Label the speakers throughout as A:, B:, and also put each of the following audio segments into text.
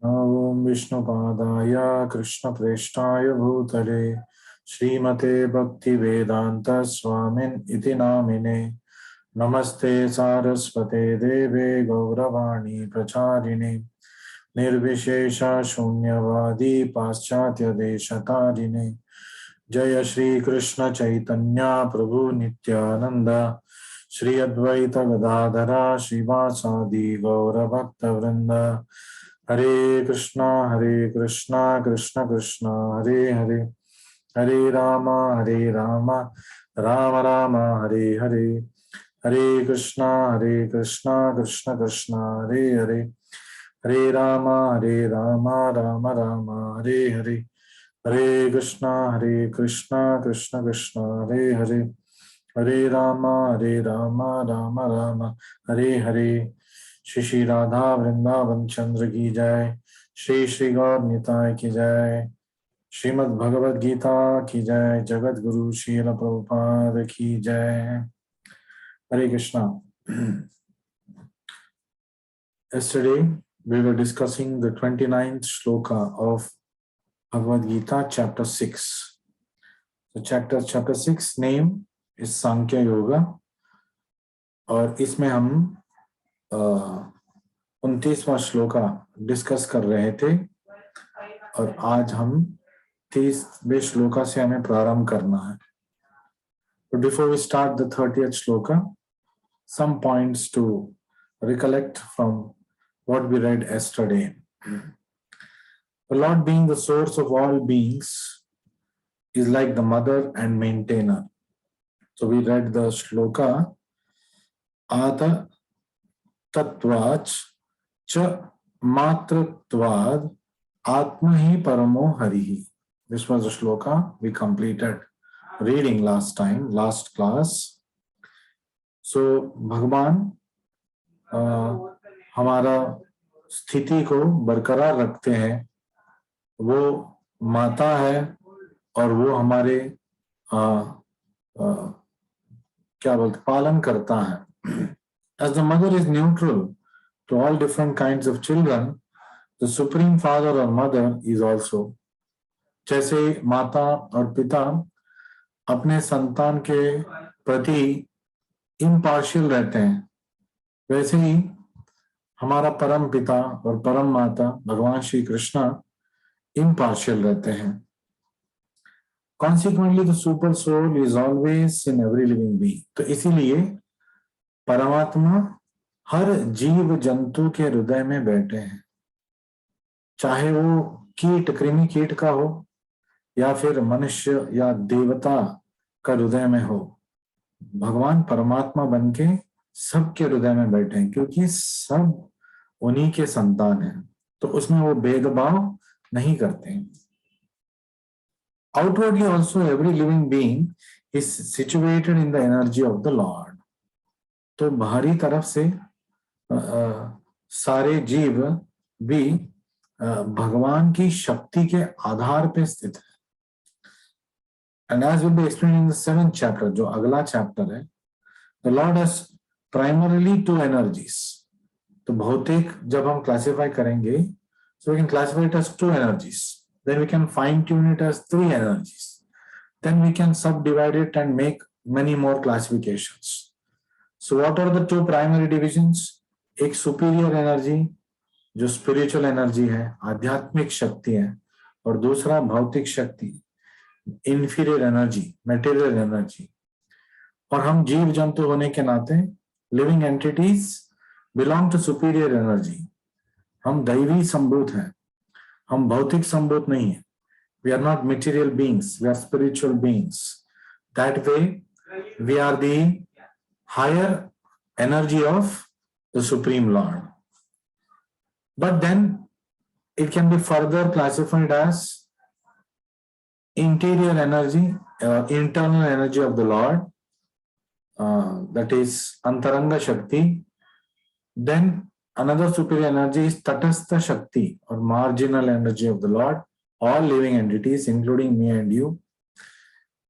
A: ओम विष्णुपादाय कृष्णप्रेष्ठाय भूतले श्रीमते भक्तिवेदांत स्वामिन् इति नामिने नमस्ते सारस्वते देवे गौरवाणी प्रचारिणे निर्विशेष शून्यवादी पाश्चात्य देशतारिणे जय श्री कृष्ण चैतन्य प्रभु नित्यानंद श्री अद्वैत गदाधरा श्रीवासादि गौरभक्तवृंद हरे कृष्णा कृष्ण कृष्ण हरे हरे हरे राम राम राम हरे हरे हरे कृष्णा कृष्ण कृष्ण हरे हरे हरे राम राम राम हरे हरे हरे कृष्णा कृष्ण कृष्ण हरे हरे हरे राम राम राम हरे हरे श्री श्री राधा वृंदावन चंद्र की जय। श्री श्री गौर निताय की जय। श्रीमद् भगवद गीता की जय। जगत गुरु श्रील प्रभुपाद की जय। हरे Krishna. Yesterday we were discussing the 29th shloka of Bhagavad Gita chapter 6. So chapter 6 name is Sankhya Yoga और इसमें हम 29वां श्लोका डिस्कस कर रहे थे और आज हम 30वें श्लोका से हमें प्रारंभ करना है। But before we start the 30th shloka, some points to recollect from what we read yesterday. The Lord being the source of all beings is like the mother and maintainer. So we read the shloka Ata Tattvach Cha Matratvad Atma hi Paramo Harihi. This was the shloka we completed reading last class. So Bhagwan हमारा स्थिति को बरकरार रखते हैं, वो माता है और वो हमारे क्या बोलते पालन करता है. As the mother is neutral to all different kinds of children, the supreme father or mother is also. जैसे माता और पिता अपने संतान के प्रति इम्पार्शियल रहते हैं, वैसे ही हमारा परम पिता और परम माता भगवान श्री कृष्ण इम्पार्शियल रहते हैं. Consequently, the super soul is always in every living being. तो इसीलिए परमात्मा हर जीव जंतु के हृदय में बैठे हैं, चाहे वो कीट कृमि कीट का हो या फिर मनुष्य या देवता का हृदय में हो. भगवान परमात्मा बनके सबके हृदय में बैठे हैं क्योंकि सब उन्हीं के संतान हैं, तो उसमें वो भेदभाव नहीं करते हैं. Outwardly also every living being is situated in the energy of the Lord. तो बाहरी तरफ से सारे जीव भी भगवान की शक्ति के आधार पे स्थित है. And as will be explained in the 7th chapter, जो अगला चैप्टर है, the Lord has primarily two energies. तो भौतिक जब हम क्लासिफाई करेंगे, so we can classify it as two energies. Then we can fine tune it as three energies. Then we can subdivide it and make many more classifications. So what are the two primary divisions? एक superior energy जो spiritual energy है, आध्यात्मिक शक्ति है, और दूसरा भौतिक शक्ति, inferior energy, material energy. और हम जीव जंतु होने के नाते living entities belong to superior energy. हम दैवी संभूत हैं, हम भौतिक संभूत नहीं है. We are not material beings, we are spiritual beings. That way, we are the higher energy of the Supreme Lord. But then, it can be further classified as interior energy, internal energy of the Lord, that is Antaranga Shakti. Then another superior energy is Tatastha Shakti or marginal energy of the Lord, all living entities including me and you.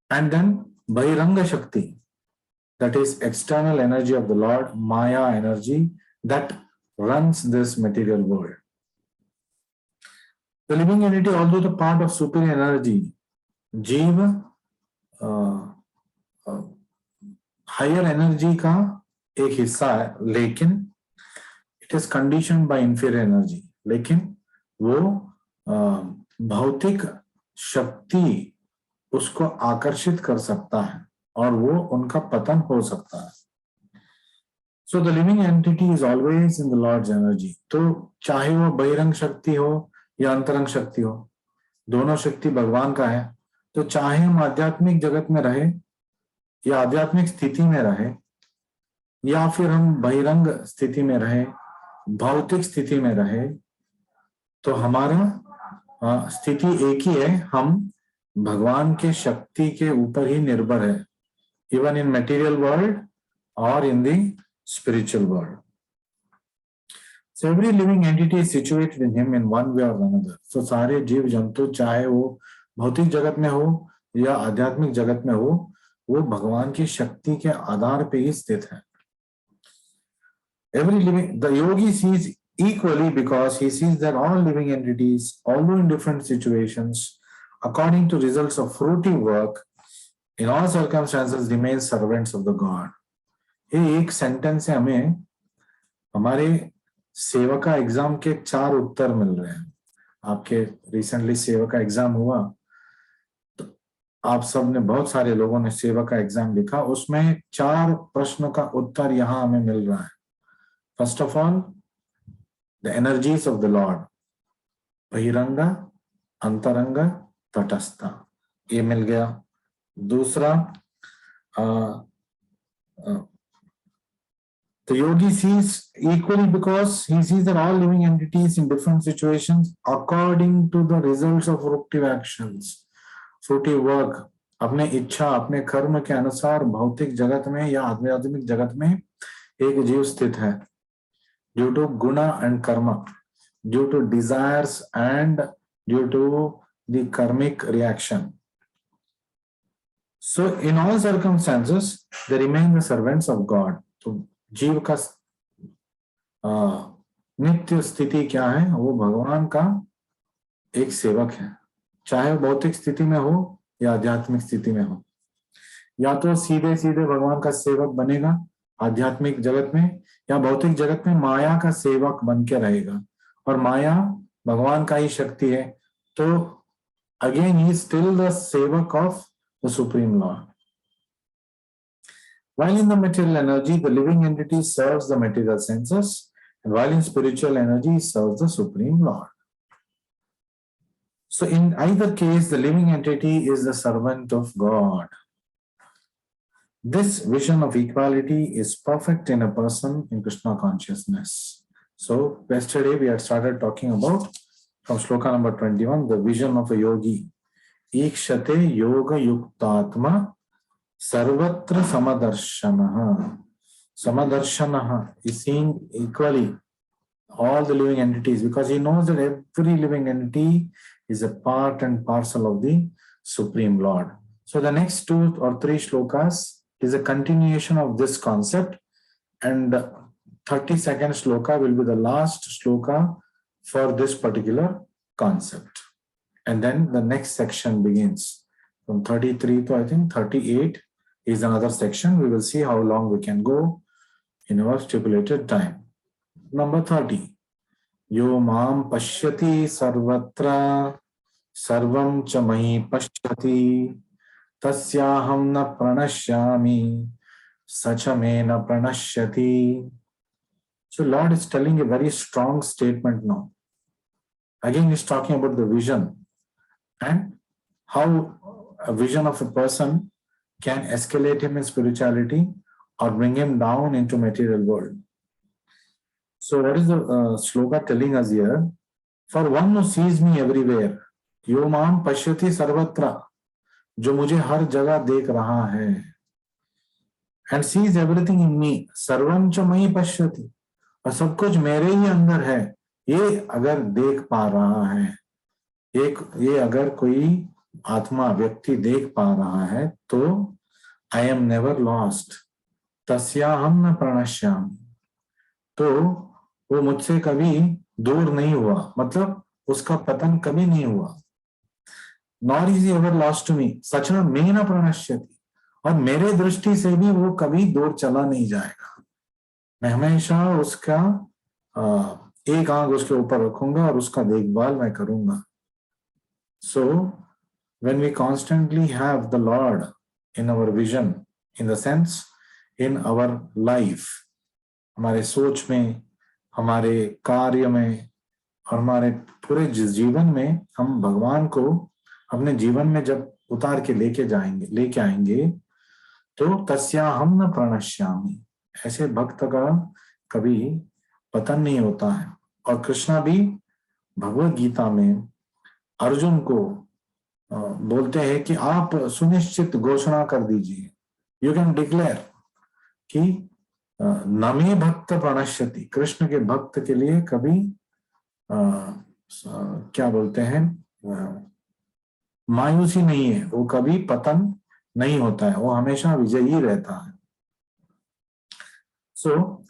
A: And then Bahiranga Shakti, that is external energy of the Lord, Maya energy, that runs this material world. The living entity, although the part of superior energy, जीव higher energy का एक हिस्सा है, लेकिन it is condition bye inferior energy, लेकिन वो भौतिक शक्ति उसको आकर्षित कर सकता है और वो उनका पतन हो सकता है. So the living entity is always in the lord's energy. तो चाहे वो बहिरंग शक्ति हो या अंतरंग शक्ति हो, दोनों शक्ति भगवान का है. तो चाहे हम आध्यात्मिक जगत में रहे या आध्यात्मिक स्थिति में रहे या फिर हम बहिरंग स्थिति में रहे, भौतिक स्थिति में रहे, तो हमारा स्थिति एक ही है. हम भगवान के शक्ति के ऊपर ही निर्भर है, इवन इन मटेरियल वर्ल्ड और in the spiritual world. So every living entity is situated in him in one way or another. So सारे जीव जंतु चाहे वो भौतिक जगत में हो या आध्यात्मिक जगत में हो, वो भगवान की शक्ति के आधार पे ही स्थित है. Every living, the yogi sees equally because he sees that all living entities, although in different situations, according to results of fruitive work, in all circumstances remain servants of the God. ये एक sentence से हमें हमारे सेवका exam के 4 उत्तर मिल रहे हैं. आपके रिसेंटली सेवका एग्जाम हुआ, तो आप सब ने, बहुत सारे लोगों ने सेवका एग्जाम लिखा, उसमें 4 प्रश्न का उत्तर यहाँ हमें मिल रहा है. First of all, the energies of the Lord, बहिरंग, अंतरंग, तटस्थ, ये मिल गया. दूसरा, the yogi sees equally because he sees that all living entities in different situations according to the results of fruitive actions, fruitive work, अपने इच्छा, अपने कर्म के अनुसार भौतिक जगत में या आध्यात्मिक जगत में एक जीव स्थित है. Due to guna and karma, due to desires and due to the karmic reaction. So in all circumstances they remain the servants of God. तो जीव का नित्य स्थिति क्या है? वो भगवान का एक सेवक है, चाहे वो भौतिक स्थिति में हो या आध्यात्मिक स्थिति में हो. या तो सीधे सीधे भगवान का सेवक बनेगा आध्यात्मिक जगत में, या भौतिक जगत में माया का सेवक बन के रहेगा, और माया भगवान का ही शक्ति है. तो again he is still the sevak of the supreme lord. While in the material energy, the living entity serves the material senses, and while in spiritual energy, it serves the Supreme Lord. So in either case, the living entity is the servant of God. This vision of equality is perfect in a person in Krishna consciousness. So yesterday we had started talking about, from shloka number 21, the vision of a yogi. Ikshate yoga yuktatma सर्वत्र समादर्शनः. Samadarshanaha is seeing equally all the living entities because he knows that every living entity is a part and parcel of the Supreme Lord. So the next 2 or 3 shlokas is a continuation of this concept, and 32nd shloka will be the last shloka for this particular concept. And then the next section begins from 33 to I think 38. Is another section. We will see how long we can go in our stipulated time. Number 30. Yo mam pashyati sarvatra sarvam cha mahi pashyati tasyaham na pranashyami sacha me na pranashyati. So Lord is telling a very strong statement now. Again, he's talking about the vision and how a vision of a person can escalate him in spirituality or bring him down into material world. So what is the shloka telling us here? For one who sees me everywhere, yo mam pashyati sarvatra, जो मुझे हर जगह देख रहा है, and sees everything in me, सर्वं च मयि पश्यति, और सब कुछ मेरे ही अंदर है, ये अगर देख पा रहा है, ये अगर कोई आत्मा व्यक्ति देख पा रहा है, तो I am never lost. तस्याहम न प्रणश्यामि. तो वो मुझसे कभी दूर नहीं हुआ, मतलब उसका पतन कभी नहीं हुआ। Nor is ever lost to me, सच में मैं न प्रणश्यति, और मेरे दृष्टि से भी वो कभी दूर चला नहीं जाएगा। मैं हमेशा उसका एक आंख उसके ऊपर रखूंगा और उसका देखभाल मैं करूंगा। सो when we constantly have the Lord in our vision, in the sense in our life, हमारे सोच में, हमारे कार्य में और हमारे पूरे जीवन में हम भगवान को अपने जीवन में जब उतार के लेके आएंगे, तो तस्या हम न प्रणश्यामि, ऐसे भक्त का कभी पतन नहीं होता है। और कृष्णा भी भगवत गीता में अर्जुन को बोलते हैं कि आप सुनिश्चित घोषणा कर दीजिए, यू कैन डिक्लेयर कि नमे भक्त प्रणश्यति, कृष्ण के भक्त के लिए कभी क्या बोलते हैं, मायूसी नहीं है, वो कभी पतन नहीं होता है, वो हमेशा विजयी रहता है। So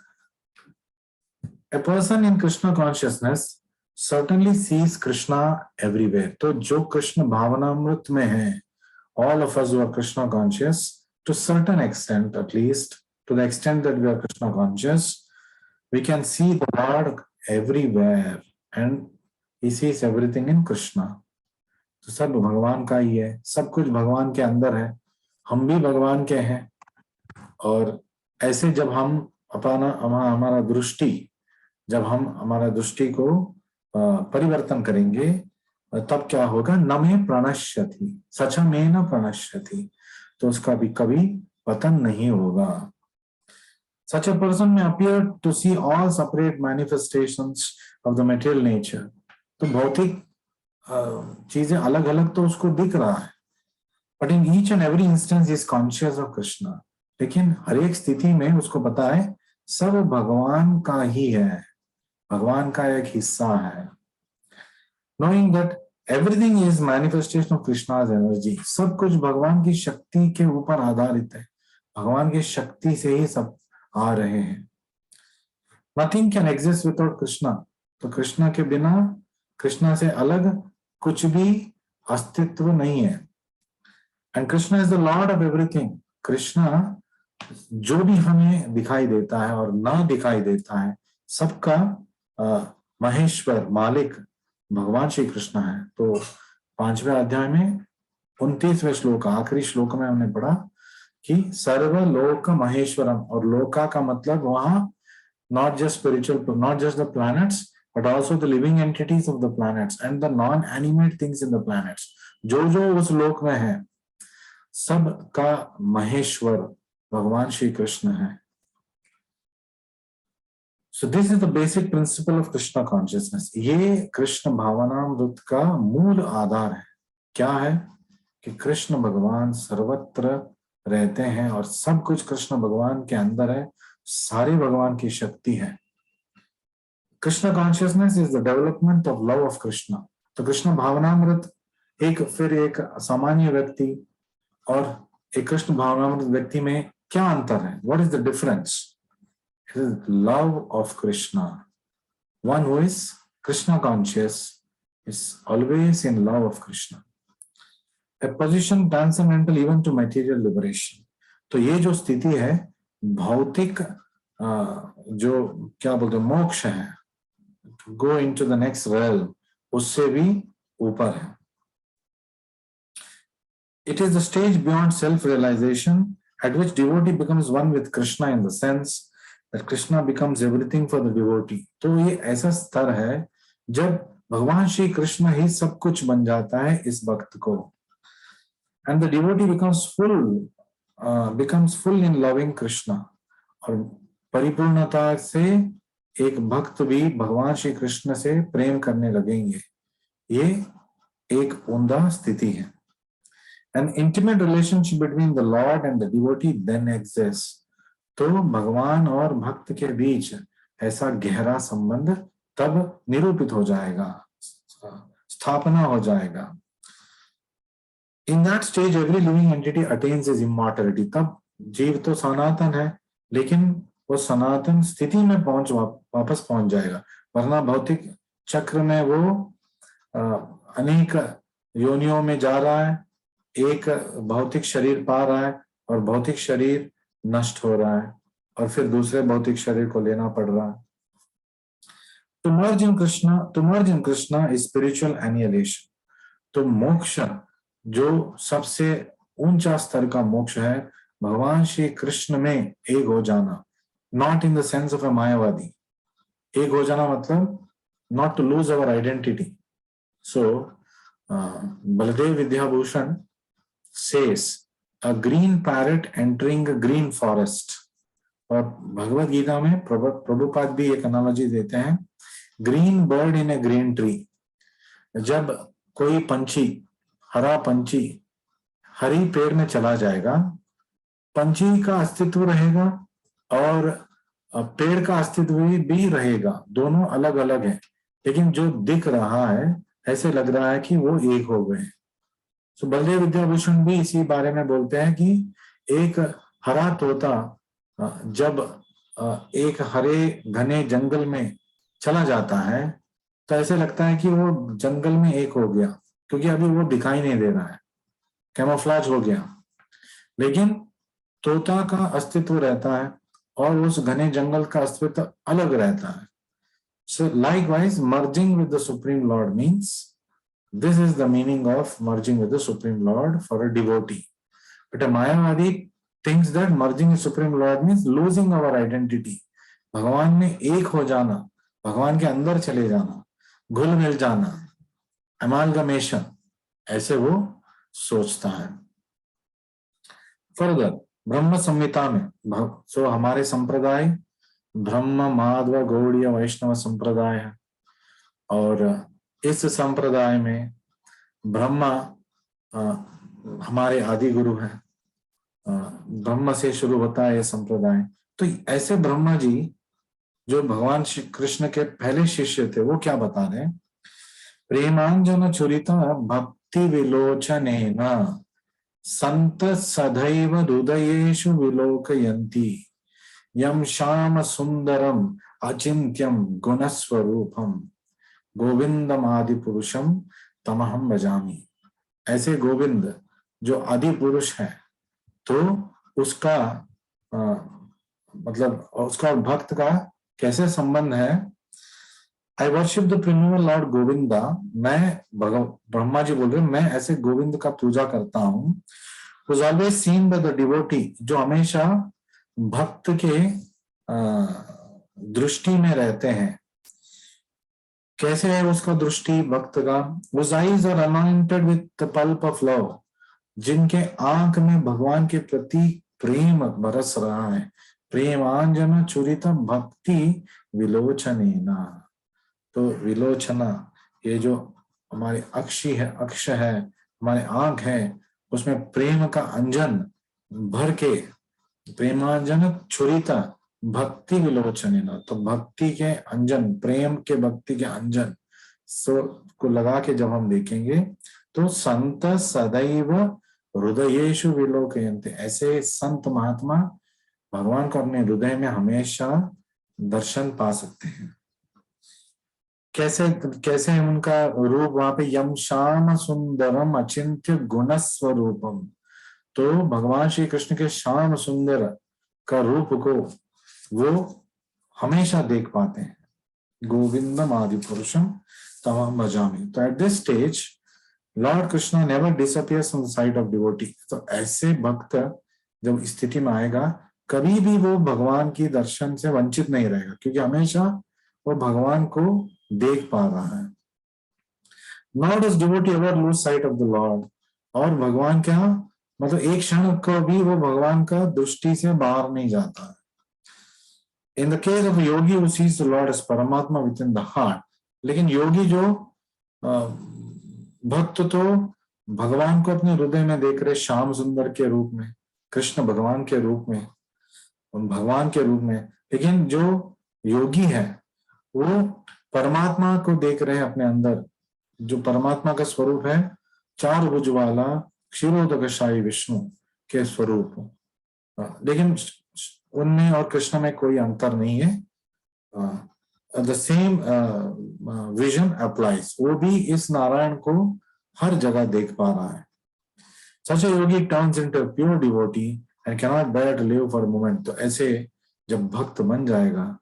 A: a person in Krishna consciousness certainly sees Krishna everywhere. तो जो कृष्ण भावनामृत में है, all of us who are Krishna conscious, to certain extent, at least to the extent that we are Krishna conscious, we can see the Lord everywhere and he sees everything in Krishna. तो सब भगवान का ही है, सब कुछ भगवान के अंदर है, हम भी भगवान के हैं। और ऐसे जब हम हमारा दृष्टि को परिवर्तन करेंगे, तब क्या होगा, न में प्रणश्यति, सच में न प्रणश्यति, तो उसका भी कभी पतन नहीं होगा। Such a person may appear to see all separate manifestations of the material nature. तो भौतिक चीजें अलग अलग तो उसको दिख रहा है, but in each and every instance he is conscious of Krishna. लेकिन हर एक स्थिति में उसको पता है सब भगवान का ही है, भगवान का एक हिस्सा है। Knowing that everything is manifestation of Krishna's energy, सब कुछ भगवान की शक्ति के ऊपर आधारित है, भगवान की शक्ति से ही सब आ रहे हैं। Nothing can exist without Krishna, तो कृष्णा के बिना, कृष्णा से अलग कुछ भी अस्तित्व नहीं है। And Krishna is the Lord of everything. Krishna जो भी हमें दिखाई देता है और ना दिखाई देता है, सबका महेश्वर, मालिक भगवान श्री कृष्ण है। तो 5वें अध्याय में 29वें श्लोक, आखिरी श्लोक में हमने पढ़ा कि सर्वलोक महेश्वरम, और लोका का मतलब वहां not just spiritual, not just the planets, but also the living entities of the planets and the non-animate things in the planets. जो जो उस लोक में है, सब का महेश्वर भगवान श्री कृष्ण है। So this is the basic principle of Krishna consciousness. ये कृष्ण भावनामृत का मूल आधार है। क्या है कि कृष्ण भगवान सर्वत्र रहते हैं और सब कुछ कृष्ण भगवान के अंदर है, सारे भगवान की शक्ति है। Krishna consciousness is the development of love of Krishna. तो कृष्ण भावनामृत एक सामान्य व्यक्ति और एक कृष्ण भावनामृत व्यक्ति में क्या अंतर है? What is the difference? It is love of Krishna. One who is Krishna conscious is always in love of Krishna. A position transcendental even to material liberation. तो ये जो स्थिति है भौतिक जो क्या बोलते हैं मोक्ष है, to go into the next realm, उससे भी ऊपर है। It is the stage beyond self-realization at which devotee becomes one with Krishna in the sense that Krishna becomes everything for the devotee. तो ये ऐसा स्तर है जब भगवान श्री कृष्ण ही सब कुछ बन जाता है इस भक्त को। And the devotee becomes full in loving Krishna. और परिपूर्णता से एक भक्त भी भगवान श्री कृष्ण से प्रेम करने लगेंगे। ये एक उम्दा स्थिति है। An intimate relationship between the Lord and the devotee then exists. तो भगवान और भक्त के बीच ऐसा गहरा संबंध तब निरूपित हो जाएगा, स्थापना हो जाएगा। In that stage every living entity attains his immortality. तब जीव तो सनातन है, लेकिन वो सनातन स्थिति में वापस पहुंच जाएगा, वरना भौतिक चक्र में वो अनेक योनियों में जा रहा है, एक भौतिक शरीर पा रहा है और भौतिक शरीर नष्ट हो रहा है और फिर दूसरे भौतिक शरीर को लेना पड़ रहा है। To merge in Krishna is spiritual annihilation. तो मोक्ष जो सबसे ऊंचा स्तर का मोक्ष है, भगवान श्री कृष्ण में एक हो जाना, not in the sense of a Mayavadi. एक हो जाना मतलब not to lose our identity. So Baladev Vidyabhushan says a green parrot entering a green forest। और भगवत गीता में प्रभुपाद भी एक एनालॉजी देते हैं, green bird in A green tree. जब कोई पंछी, हरा पंछी हरी पेड़ में चला जाएगा, पंछी का अस्तित्व रहेगा और पेड़ का अस्तित्व भी रहेगा, दोनों अलग अलग हैं, लेकिन जो दिख रहा है ऐसे लग रहा है कि वो एक हो गए। तो बलदेव विद्याभूषण भी इसी बारे में बोलते हैं कि एक हरा तोता जब एक हरे घने जंगल में चला जाता है तो ऐसे लगता है कि वो जंगल में एक हो गया, क्योंकि अभी वो दिखाई नहीं दे रहा है, कैमोफ्लेज हो गया, लेकिन तोता का अस्तित्व रहता है और उस घने जंगल का अस्तित्व अलग रहता है। सो likewise merging with the supreme Lord means, this is the meaning of merging with the Supreme Lord for a devotee. But a Mayavadi thinks that merging with Supreme Lord means losing our identity. भगवान में एक हो जाना, भगवान के अंदर चले जाना, घुल मिल जाना, amalgamation, ऐसे वो सोचता है। फर्दर ब्रह्म संहिता में, सो हमारे संप्रदाय ब्रह्म माधव गौड़ीय वैष्णव संप्रदाय है और इस संप्रदाय में ब्रह्मा हमारे आदि गुरु हैं, ब्रह्म से शुरू होता है ये संप्रदाय। तो ऐसे ब्रह्मा जी जो भगवान श्री कृष्ण के पहले शिष्य थे, वो क्या बता रहे हैं? प्रेमांजन चुरिता भक्ति विलोचनेन संत सदैव हृदयेषु विलोकयन्ति यम श्याम सुंदरम अचिंत्यम गुणस्वरूपम गोविंदम आदि पुरुषम तमहम भजामि। ऐसे गोविंद जो आदि पुरुष है, तो उसका मतलब उसका भक्त का कैसे संबंध है? आई worship the premier Lord Govinda. मैं ब्रह्मा जी बोल रहे, मैं ऐसे गोविंद का पूजा करता हूँ, who's always seen by the devotee, जो हमेशा भक्त के दृष्टि में रहते हैं। कैसे है उसका दृष्टि भक्त का? Whose eyes are anointed with the pulp of love, जिनके आंख में भगवान के प्रति प्रेम बरस रहा है। प्रेमांजन चुरिता भक्ति विलोचनेना। तो विलोचना, ये जो हमारे अक्ष है, हमारे आंख है, उसमें प्रेम का अंजन भर के, प्रेमांजन छुरिता भक्ति विलोचनेना। तो भक्ति के अंजन, प्रेम के भक्ति के अंजन को लगा के जब हम देखेंगे तो संत सदैव हृदयेषु विलोकयन्ते। ऐसे संत महात्मा भगवान को अपने हृदय में हमेशा दर्शन पा सकते हैं। कैसे है उनका रूप वहां पे? यम श्याम सुंदरम अचिंत्य गुण स्वरूपम। तो भगवान श्री कृष्ण के श्याम सुंदर का रूप को वो हमेशा देख पाते हैं। गोविंदम आदि पुरुषम तमहम भजामि। तो at this stage Lord Krishna never disappears from the site of devotee. तो ऐसे भक्त जब स्थिति में आएगा, कभी भी वो भगवान की दर्शन से वंचित नहीं रहेगा, क्योंकि हमेशा वो भगवान को देख पा रहा है। Not does devotee ever lose sight of the Lord. और भगवान क्या, मतलब एक क्षण को भी वो भगवान का दृष्टि से बाहर नहीं जाता है। In the case of a yogi who sees the Lord as Paramatma within the heart, लेकिन योगी जो भक्त तो भगवान को अपने हृदय में देख रहे, श्याम सुंदर के रूप में, कृष्ण भगवान के रूप में, भगवान के रूप में, लेकिन जो योगी है वो परमात्मा को देख रहे हैं अपने अंदर, जो परमात्मा का स्वरूप है, चार भुज वाला क्षीरोदकशायी विष्णु के स्वरूप। लेकिन उनमें और कृष्ण में कोई अंतर नहीं है। द सेम विजन अप्लाइज, वो भी इस नारायण को हर जगह देख पा रहा है। Such a yogi turns into a pure devotee and cannot bear to live for a moment. तो ऐसे जब भक्त बन जाएगा,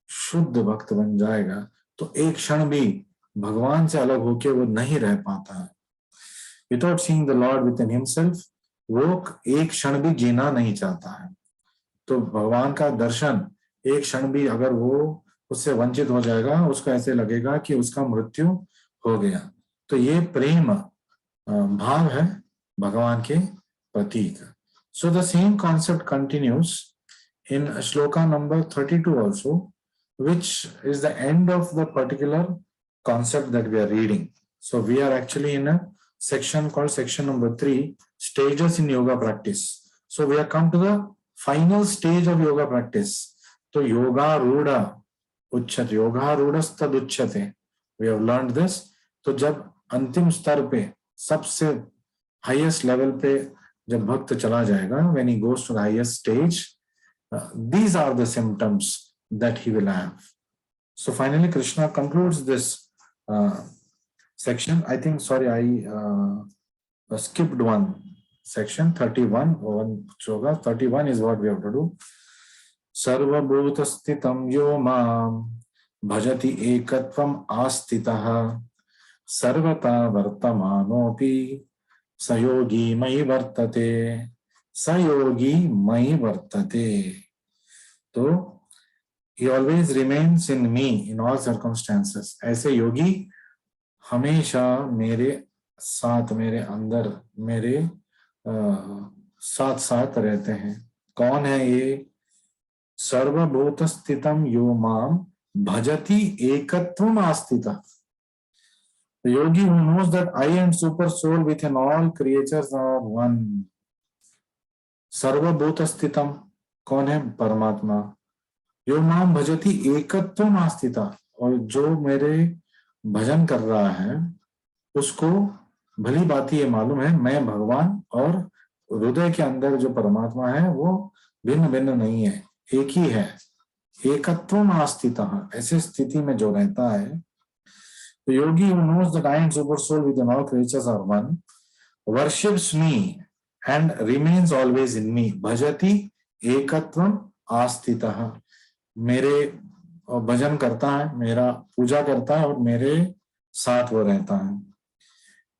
A: शुद्ध भक्त बन जाएगा, तो एक क्षण भी भगवान से अलग होके वो नहीं रह पाता है। Without seeing the Lord within himself, वो एक क्षण भी जीना नहीं चाहता है। तो भगवान का दर्शन एक क्षण भी अगर वो उससे वंचित हो जाएगा, उसको ऐसे लगेगा कि उसका मृत्यु हो गया। तो ये प्रेम भाव है भगवान के प्रति का। So the same concept continues in shloka number 32 also, which is the end of the particular concept that we are reading. So we are actually in a section called section number 3, stages in yoga practice. So we have come to the final stage of yoga practice. So yoga ruda uchyate, yoga rudastad uchyate. We have learned this. तो जब अंतिम स्तर पे सबसे highest level पे जब भक्त चला जाएगा, when he goes to the highest stage, these are the symptoms that he will have. So finally Krishna concludes this section. I think, sorry, I skipped one section, 31. One sloka 31 is what we have to do. Sarva bhuta sthitam yo mam bhajati ekatvam astitah sarvata vartamanopi sayogi mai vartate, sayogi mai vartate. तो he always remains in me in all circumstances. ऐसे योगी हमेशा मेरे साथ, मेरे अंदर, मेरे साथ साथ रहते हैं। कौन है ये? सर्वभूत स्थितम यो माम भजति एकत्वम आस्थितः. The yogi who knows that I and super soul within all creatures are one. सर्वभूत स्थितम कौन है? परमात्मा। यो माम भजति एकत्वम आस्थितः, और जो मेरे भजन कर रहा है उसको भली बात ये मालूम है मैं भगवान और हृदय के अंदर जो परमात्मा है वो भिन्न भिन्न नहीं है, एक ही है। एकत्वम आस्थितः, ऐसे स्थिति में जो रहता है, the yogi who knows that I and super soul within all creatures are one, worships me and remains always in me. Bhajati ekatvam astitah, मेरे भजन करता है, मेरा पूजा करता है और मेरे साथ वो रहता है।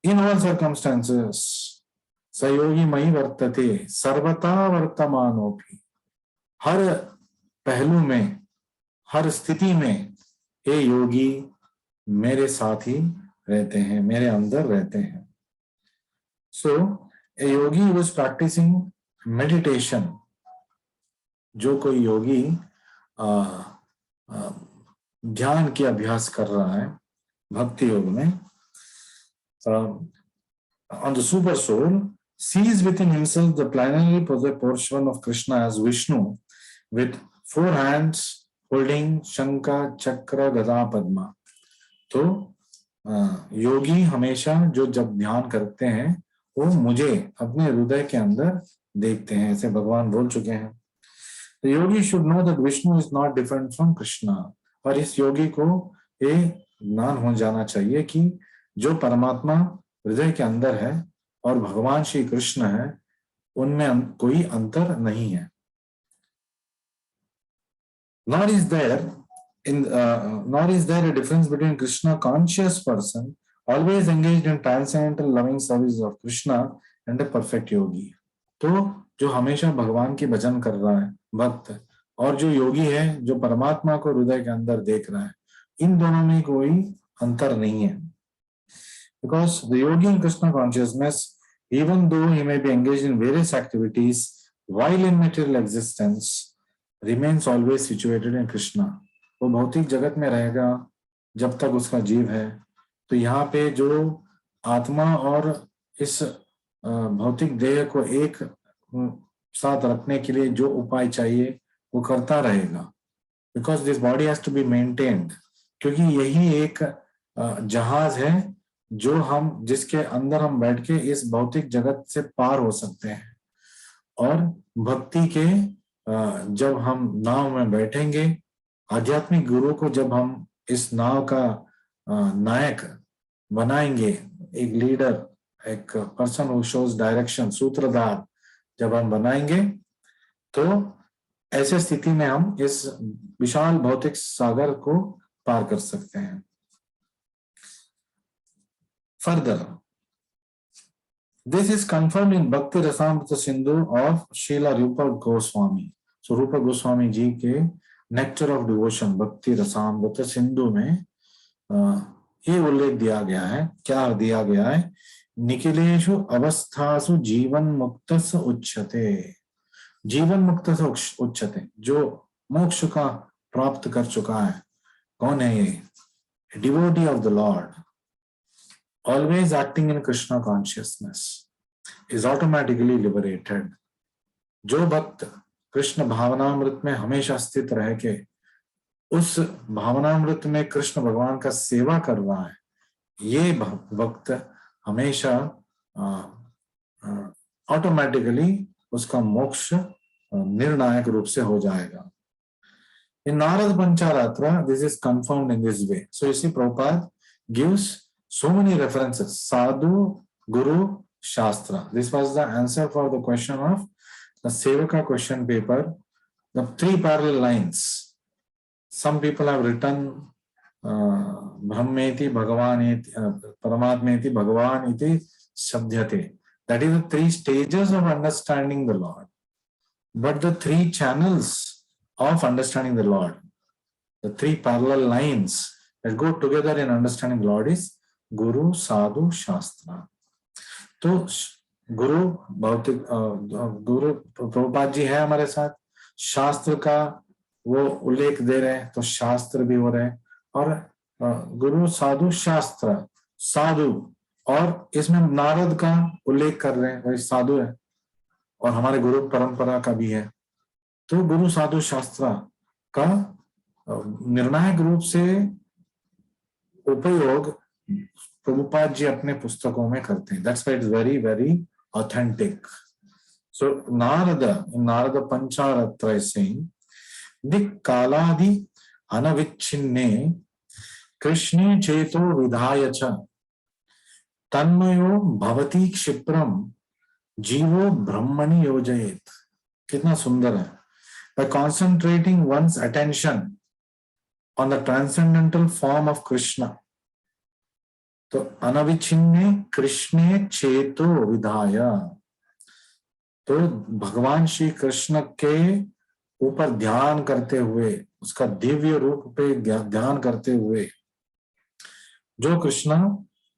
A: In all circumstances, सयोगी मई वर्तते सर्वथा वर्तमानोपि, हर पहलू में, हर स्थिति में ये योगी मेरे साथ ही रहते हैं, मेरे अंदर रहते हैं। So a yogi who is practicing meditation, जो कोई योगी ध्यान के अभ्यास कर रहा है भक्ति योग में, on the super soul, sees within himself the plenary portion of Krishna as Vishnu with 4 hands holding Shankha, Chakra, Gada, Padma. तो योगी हमेशा जो जब ध्यान करते हैं वो मुझे अपने हृदय के अंदर देखते हैं, ऐसे भगवान बोल चुके हैं। तो yogi should know that Vishnu is not different from Krishna, और इस योगी को ये ज्ञान हो जाना चाहिए कि जो परमात्मा हृदय के अंदर है और भगवान श्री कृष्ण है, उनमें कोई अंतर नहीं है। Nor is there a difference between Krishna conscious person always engaged in transcendental loving service of Krishna and a perfect yogi. तो जो हमेशा भगवान की भजन कर रहा है भक्त, और जो योगी है जो परमात्मा को हृदय के अंदर देख रहा है, इन दोनों में कोई अंतर नहीं है। Because the yogi in Krishna consciousness, even though he may be engaged in various activities while in material existence, remains always situated in Krishna. वो भौतिक जगत में रहेगा जब तक उसका जीव है। तो यहाँ पे जो आत्मा और इस भौतिक देह को एक साथ रखने के लिए जो उपाय चाहिए वो करता रहेगा, because this body has to be maintained, क्योंकि यही एक जहाज है जो हम जिसके अंदर हम बैठ के इस भौतिक जगत से पार हो सकते हैं और भक्ति के जब हम नाव में बैठेंगे, आध्यात्मिक गुरु को जब हम इस नाव का नायक बनाएंगे, एक लीडर, एक पर्सन हु शोज डायरेक्शन, सूत्रधार जब हम बनाएंगे, तो ऐसे स्थिति में हम इस विशाल भौतिक सागर को पार कर सकते हैं। Further, this is confirmed in Bhakti Rasamrita Sindhu of Srila Rupa Goswami. So Rupa Goswami जी के Nectar of Devotion Bhakti Rasamrita Sindhu में ये उल्लेख दिया गया है। क्या दिया गया है? निखिलेषु अवस्थासु जीवन मुक्तस्य उच्यते, जीवन मुक्तस्य उच्यते, जो मोक्ष का प्राप्त कर चुका है। कौन है ये? Devotee of the Lord, always acting in Krishna consciousness, is automatically liberated. जो भक्त कृष्ण भावनामृत में हमेशा स्थित रह के उस भावनामृत में कृष्ण भगवान का सेवा कर रहा है, ये भक्त हमेशा ऑटोमेटिकली उसका मोक्ष निर्णायक रूप से हो जाएगा। In Narad Pancharatra, this is confirmed in this way. So you see, Prabhupada gives so many references: sadhu, guru, shastra. This was the answer for the question of the Sevaka question paper, the three parallel lines. Some people have written Brahmeti Bhagavaneti Paramatmeti Bhagavaniti Shabdhyate. That is the three stages of understanding the Lord. But the three channels of understanding the Lord, the three parallel lines that go together in understanding the Lord is गुरु, साधु, शास्त्र। तो गुरु भौतिक गुरु प्रभुपाद जी है हमारे साथ, शास्त्र का वो उल्लेख दे रहे हैं तो शास्त्र भी हो रहे हैं, और गुरु, साधु, शास्त्र, साधु, और इसमें नारद का उल्लेख कर रहे हैं, वही साधु है, और हमारे गुरु परंपरा का भी है। तो गुरु, साधु, शास्त्र का निर्णायक रूप से उपयोग प्रभुपाद जी अपने पुस्तकों में करते हैं। That's why it's very, very authentic. So Narada, in Narada Pancharatra is saying, Dik kaladi anavicchinne Krishne cheto vidhayacha tanmayo bhavati kshipram jivo brahmani yojayet. कितना सुंदर है। By concentrating one's attention on the transcendental form of Krishna, तो अनविच्छिन्ने कृष्णे चेतो विधाय, तो भगवान श्री कृष्ण के ऊपर ध्यान करते हुए, उसका दिव्य रूप पे ध्यान करते हुए, जो Krishna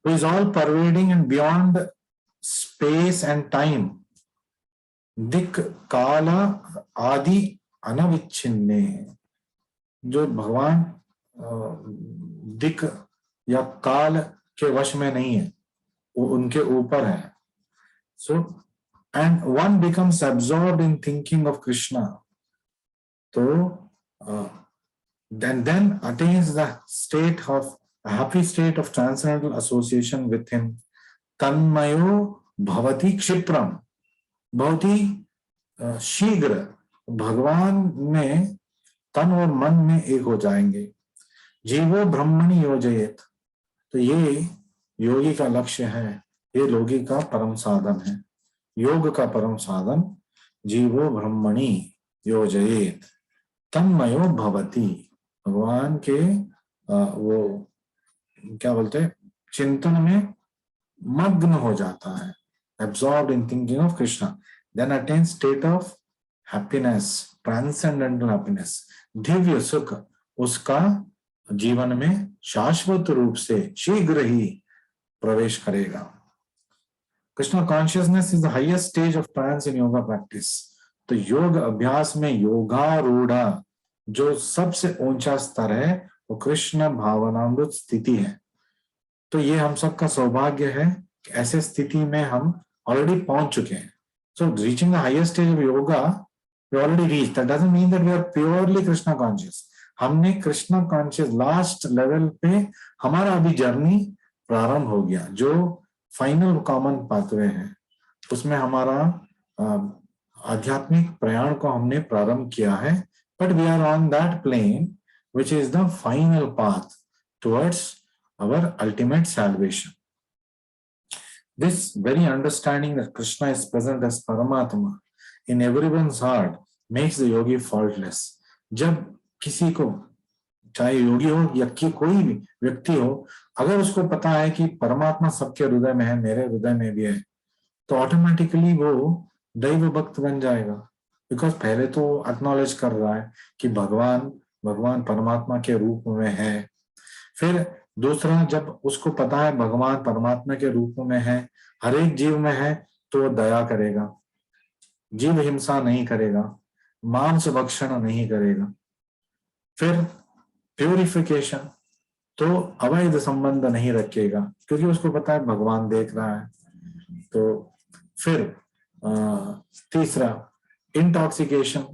A: who is all pervading and beyond space and time, दिक काल आदि अनविच्छिन्ने, जो भगवान दिक या काल के वश में नहीं है, वो उनके ऊपर है। So and one becomes absorbed in thinking of Krishna, तो then attains the state of a happy state of transcendental association with him. तन्मयो भवति क्षिप्रम, बहुत ही शीघ्र भगवान में तन और मन में एक हो जाएंगे। जीवो ब्रह्मणि योजयेत, तो ये योगी का लक्ष्य है, ये योगी का परम साधन है, योग का परम साधन। जीवो ब्रह्मणि योजयेत तन्मयो भवति, भगवान के वो क्या बोलते हैं, चिंतन में मग्न हो जाता है, absorbed in thinking of Krishna, then attains state of happiness, transcendental happiness, Divya सुख उसका जीवन में शाश्वत रूप से शीघ्र ही प्रवेश करेगा। Krishna consciousness is the highest stage of trance in yoga practice. तो योग अभ्यास में योगारूढ़ा जो सबसे ऊंचा स्तर है वो कृष्ण भावनामृत स्थिति है। तो ये हम सबका सौभाग्य है कि ऐसे स्थिति में हम ऑलरेडी पहुंच चुके हैं। So reaching the highest stage of yoga we already reach, that doesn't mean that we are purely Krishna conscious. हमने कृष्णा कॉन्शियस लास्ट लेवल पे हमारा अभी जर्नी प्रारंभ हो गया। जो फाइनल कॉमन पाथवे है उसमें हमारा आध्यात्मिक प्रयाण को हमने प्रारंभ किया है, but we are on that plane which is the final path towards our ultimate salvation. This very understanding that Krishna is present as Paramatma in everyone's heart makes the yogi faultless. जब किसी को, चाहे योगी हो या कि कोई भी व्यक्ति हो, अगर उसको पता है कि परमात्मा सबके हृदय में है, मेरे हृदय में भी है, तो ऑटोमेटिकली वो दैव भक्त बन जाएगा। बिकॉज पहले तो एक्नॉलेज कर रहा है कि भगवान परमात्मा के रूप में है। फिर दूसरा, जब उसको पता है भगवान परमात्मा के रूप में है, हर एक जीव में है, तो वो दया करेगा, जीव हिंसा नहीं करेगा, मांस भक्षण नहीं करेगा। फिर प्यूरिफिकेशन, तो अवैध संबंध नहीं रखेगा, क्योंकि उसको पता है भगवान देख रहा है। तो फिर तीसरा, इंटॉक्सिकेशन,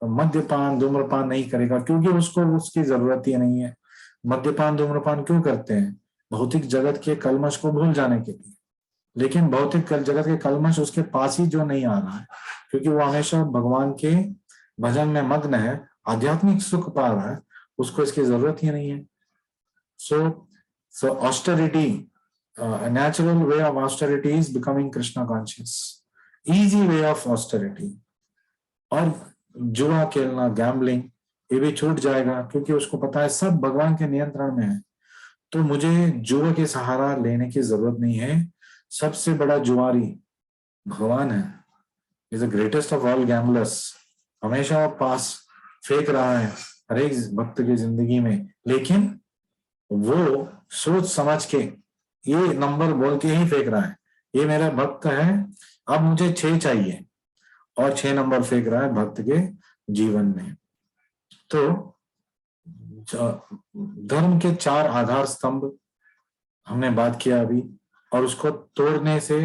A: मद्यपान धूम्रपान नहीं करेगा, क्योंकि उसको उसकी जरूरत ही नहीं है। मद्यपान धूम्रपान क्यों करते हैं? भौतिक जगत के कलमश को भूल जाने के लिए। लेकिन भौतिक जगत के कलमश उसके पास ही जो नहीं आ रहा है, क्योंकि वो हमेशा भगवान के भजन में मग्न है, आध्यात्मिक सुख पा रहा है, उसको इसकी जरूरत ही नहीं है। So austerity, natural way of austerity is becoming Krishna conscious, easy way of austerity. और जुआ खेलना, गैम्बलिंग, ये भी छूट जाएगा, क्योंकि उसको पता है सब भगवान के नियंत्रण में है, तो मुझे जुआ के सहारा लेने की जरूरत नहीं है। सबसे बड़ा जुआरी भगवान है, is the greatest of all gamblers. हमेशा पास फेंक रहा है हर एक भक्त की जिंदगी में, लेकिन वो सोच समझ के ये नंबर बोल के ही फेंक रहा है, ये मेरा भक्त है, अब मुझे 6 चाहिए, और 6 नंबर फेंक रहा है भक्त के जीवन में। तो धर्म के 4 आधार स्तंभ हमने बात किया अभी, और उसको तोड़ने से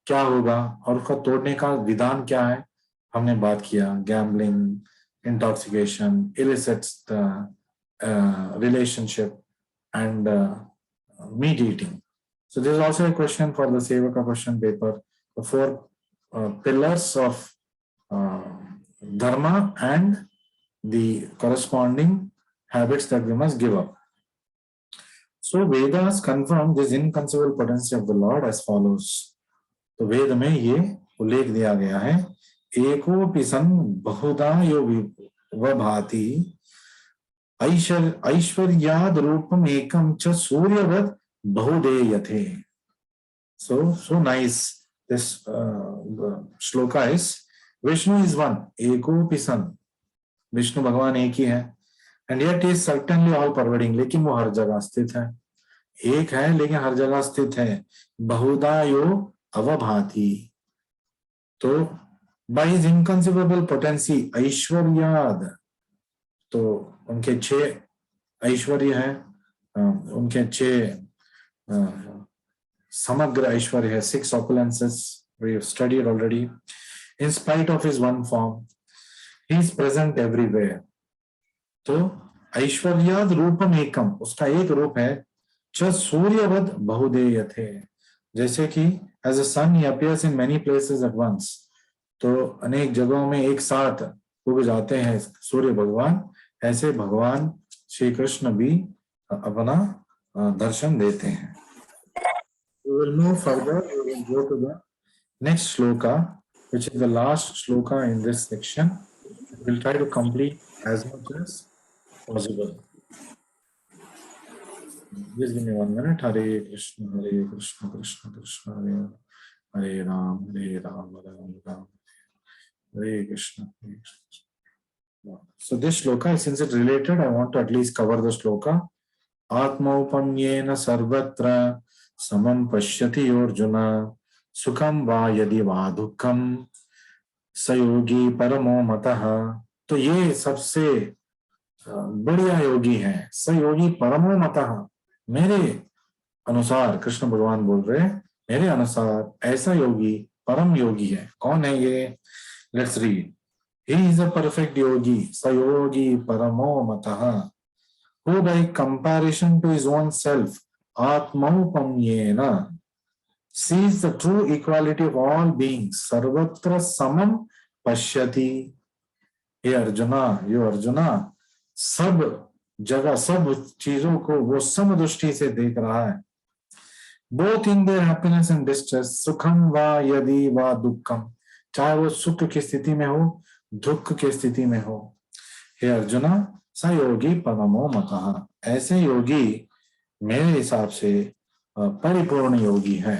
A: क्या होगा और उसको तोड़ने का विधान क्या है हमने बात किया। Gambling, intoxication, illicit relationship, and meat eating. So there is also a question for the Sevaka question paper, the 4 pillars of dharma and the corresponding habits that we must give up. So Vedas confirm this inconceivable potency of the Lord as follows. तो वेद में ये उल्लेख दिया गया है, एकोपि सन बहुधा यो विभाति ऐश्वर्याद रूपम एकम च सूर्यवत बहुदेयते. So nice. This shloka is, Vishnu is one, एकोपि सन, विष्णु भगवान एक ही है, and yet he is certainly all pervading, लेकिन वो हर जगह स्थित है। एक है लेकिन हर जगह स्थित है। बहुधा यो अवभाति, तो by his inconceivable potency ऐश्वर्याद, तो उनके 6 ऐश्वर्य है, उनके 6 समग्र ऐश्वर्य है, 6 opulences we have studied already. In spite of his one form, he is present everywhere. तो ऐश्वर्याद रूपम एकम, उसका एक रूप है, च सूर्यवद बहुदेयते, जैसे कि as a sun he appears in many places at once, तो अनेक जगहों में एक साथ उग जाते हैं सूर्य भगवान, ऐसे भगवान श्री कृष्ण भी अपना दर्शन देते हैं। We will move further. We will go to the next shloka, which is the last shloka in this section. We will try to complete as much as possible. Just give me 1 minute. Hare Krishna, Krishna Krishna, Hare Ram, Ram Ram, Hare Krishna. So this shloka, since it's related, I want to at least cover the shloka. Atmaupamyena sarvatra samam pashyati Arjuna सुखम वा यदि वा दुखम सयोगी परमो मतः. तो ये सबसे बढ़िया योगी है, सयोगी परमो मतः, मेरे अनुसार, कृष्ण भगवान बोल रहे हैं, मेरे अनुसार ऐसा योगी परम योगी है। कौन है ये? Let's read. He is a perfect yogi, सयोगी परमो मतः, who by comparison to his own self आत्मौपम्येन sees the true equality of all beings, sarvatra samam पश्यति। ये अर्जुना सब जगह सब चीजों को वो समदृष्टि से देख रहा है। Both in their happiness and distress, सुखम वा यदि वा दुखम, चाहे वो सुख की स्थिति में हो, दुख की स्थिति में हो। हे अर्जुना, स योगी परमो मतः, ऐसे योगी मेरे हिसाब से परिपूर्ण योगी है।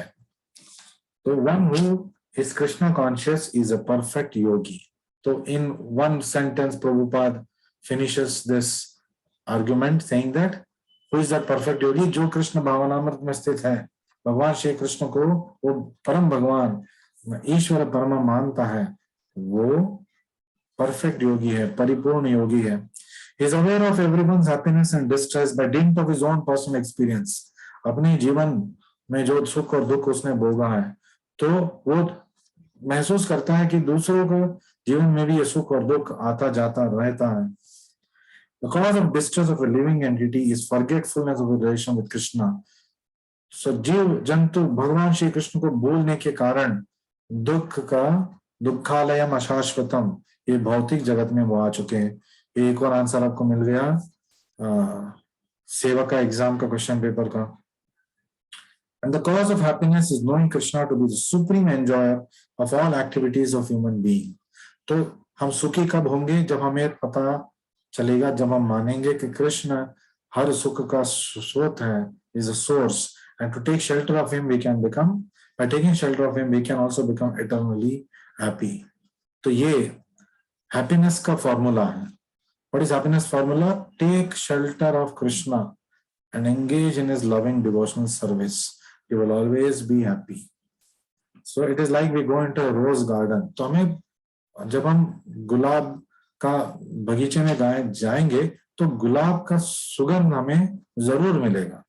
A: तो one who is Krishna conscious is a perfect yogi. तो in one sentence Prabhupada finishes this argument saying that who is that perfect yogi, जो कृष्ण भावनामृत में स्थित है, भगवान श्री कृष्ण को वो परम भगवान ईश्वर परम मानता है, वो परफेक्ट योगी है, परिपूर्ण योगी है। He is aware of everyone's happiness and distress by dint of his own personal experience. अपने जीवन में जो सुख और दुख उसने भोगा है, तो वो महसूस करता है कि दूसरों को जीवन में भी ये सुख और दुख आता जाता रहता है। The cause of distress of a living entity is forgetfulness of a relation with Krishna. So जीव जंतु भगवान श्री कृष्ण को भूलने के कारण दुख का दुखालयम अशाश्वतम, ये भौतिक जगत में वो आ चुके हैं। एक और आंसर आपको मिल गया सेवा का एग्जाम का क्वेश्चन पेपर का। And the cause of happiness is knowing Krishna to be the supreme enjoyer of all activities of human being. तो हम सुखी कब होंगे? जब हमें पता चलेगा, जब हम मानेंगे कि कृष्ण हर सुख का स्रोत है, is a source, and to take shelter of him we can become, by taking shelter of him we can also become eternally happy. तो ये happiness का formula है। What is happiness formula? Take shelter of Krishna and engage in his loving devotional service. You will always be happy. So it is like we go into a rose garden. तो हमें जब हम गुलाब का बगीचे में जाएंगे तो गुलाब का सुगंध हमें जरूर मिलेगा।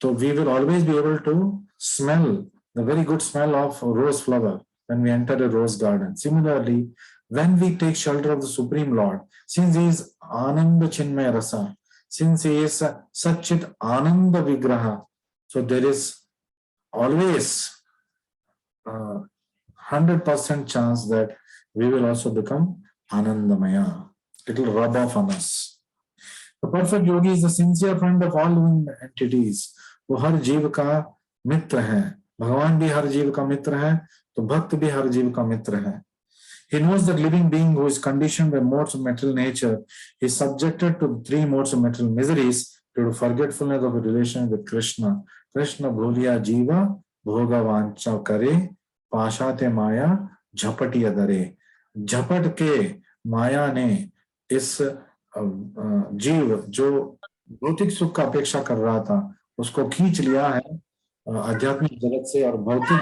A: तो we will always be able to smell the very good smell of rose flower when we enter a rose garden. Similarly, when we take shelter of the Supreme Lord, since he is Ananda Chinmaya Rasa, since he is Satchit Ananda Vigraha, so there is always 100% chance that we will also become Anandamaya. It will rub off on us. The perfect yogi is the sincere friend of all living entities. वो हर जीव का मित्र है। भगवान भी हर जीव का मित्र है, तो भक्त भी हर जीव का मित्र है। He knows that living being who is conditioned by modes of material nature is subjected to three modes of material miseries due to forgetfulness of a relation with Krishna. Krishna bholiya jiva bhoga vancha करे पाशाते माया झपटिया दरे। झपट के माया ने इस जीव जो भौतिक सुख का अपेक्षा कर रहा था उसको खींच लिया है आध्यात्मिक जगत से, और भौतिक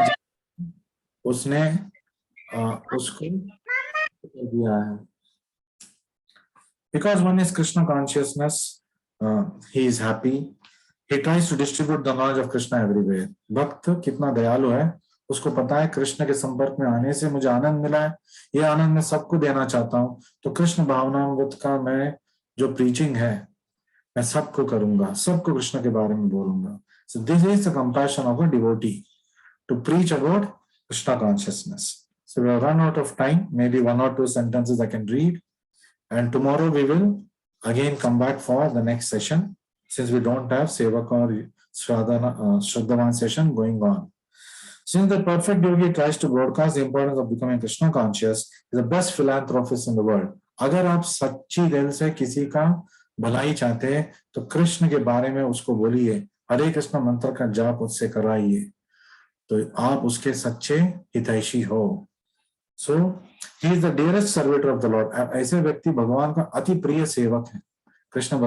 A: उसने उसको कर दिया है। Because one is Krishna consciousness, he is happy. He tries to distribute the knowledge of Krishna everywhere. भक्त कितना दयालु है, उसको पता है कृष्ण के संपर्क में आने से मुझे आनंद मिला है, ये आनंद मैं सबको देना चाहता हूँ, तो कृष्ण भावनामृत का मैं जो प्रीचिंग है मैं सबको करूंगा, सबको कृष्ण के बारे में बोलूंगा। So this is the compassion of a devotee to preach about Krishna consciousness. So we have run out of time. Maybe one or two sentences I can read, and tomorrow we will again come back for the next session, since we don't have Sevak or Shraddhavan session going on. Since the perfect yogi tries to broadcast the importance of becoming Krishna conscious, is the best philanthropist in the world. अगर आप सच्ची दिल से किसी का भलाई चाहते हैं तो कृष्ण के बारे में उसको बोलिए, हरे कृष्ण मंत्र का जाप उससे कराइए, तो आप उसके सच्चे हितैषी हो। So he is the dearest servitor of the Lord. ऐसे व्यक्ति भगवान का अति प्रिय सेवक है। कृष्ण